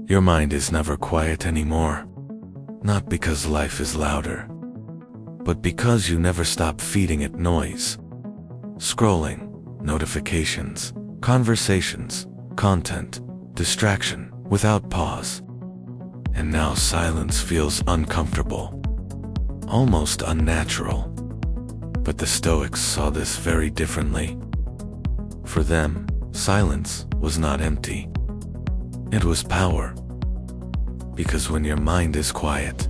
Your mind is never quiet anymore. Not because life is louder, but because you never stop feeding it noise. Scrolling, notifications, conversations, content, distraction, without pause. And now silence feels uncomfortable, almost unnatural. But the Stoics saw this very differently. For them, silence was not empty. It was power. Because when your mind is quiet,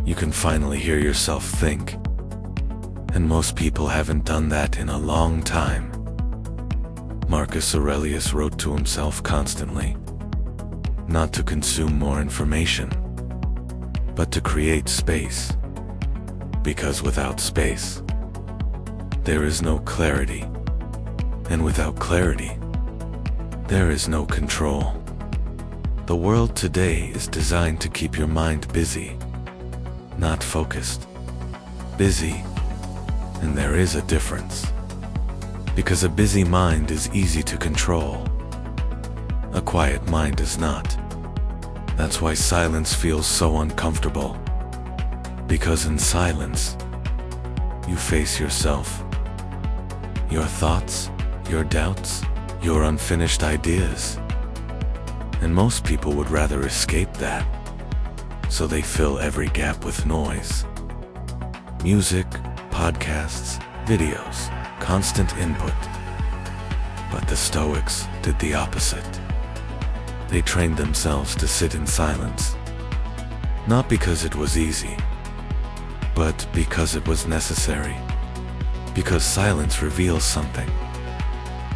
you can finally hear yourself think. And most people haven't done that in a long time. Marcus Aurelius wrote to himself constantly, not to consume more information, but to create space. Because without space, there is no clarity. And without clarity, there is no control. The world today is designed to keep your mind busy, not focused. Busy, and there is a difference. Because a busy mind is easy to control. A quiet mind is not. That's why silence feels so uncomfortable. Because in silence, you face yourself, your thoughts, your doubts, your unfinished ideas. And most people would rather escape that, so they fill every gap with noise. Music, podcasts, videos, constant input. But the Stoics did the opposite. They trained themselves to sit in silence, not because it was easy, but because it was necessary. Because silence reveals something.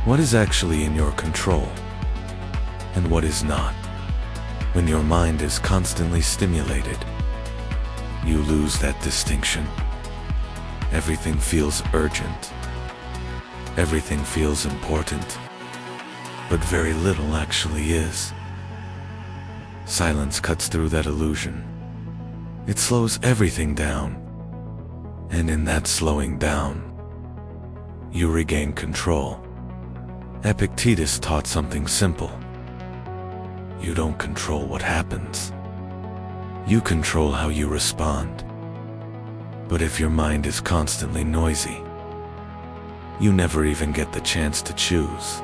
What is actually in your control, and what is not. When your mind is constantly stimulated, you lose that distinction. Everything feels urgent. Everything feels important. But very little actually is. Silence cuts through that illusion. It slows everything down. And in that slowing down, you regain control. Epictetus taught something simple. You don't control what happens. You control how you respond. But if your mind is constantly noisy, you never even get the chance to choose.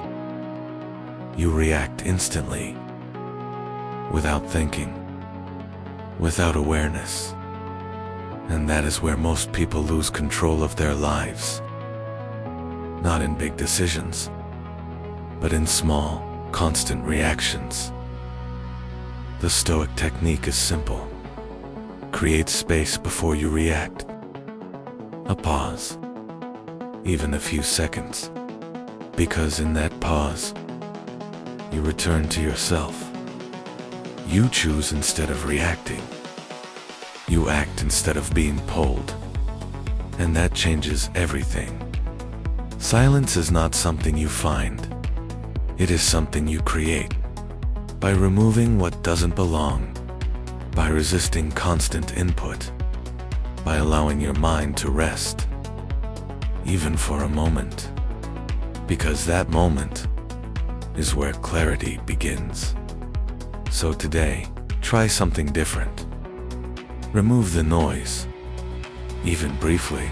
You react instantly, without thinking, without awareness. And that is where most people lose control of their lives. Not in big decisions, but in small, constant reactions. The Stoic technique is simple. Create space before you react. A pause. Even a few seconds. Because in that pause, you return to yourself. You choose instead of reacting. You act instead of being pulled. And that changes everything. Silence is not something you find. It is something you create. By removing what doesn't belong, by resisting constant input, by allowing your mind to rest, even for a moment, because that moment is where clarity begins. So today, try something different. Remove the noise, even briefly.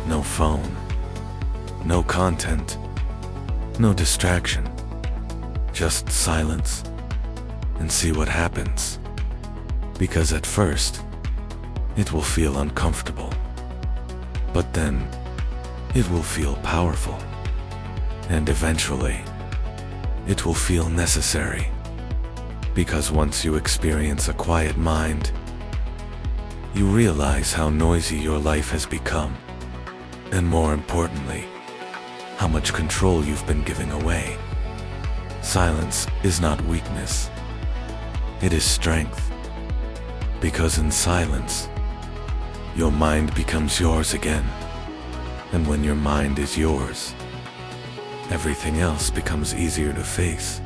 No phone, no content, no distraction. Just silence, and see what happens. Because at first, it will feel uncomfortable. But then, it will feel powerful. And eventually, it will feel necessary. Because once you experience a quiet mind, you realize how noisy your life has become. And more importantly, how much control you've been giving away. Silence is not weakness. It is strength. Because in silence, your mind becomes yours again. And when your mind is yours, everything else becomes easier to face.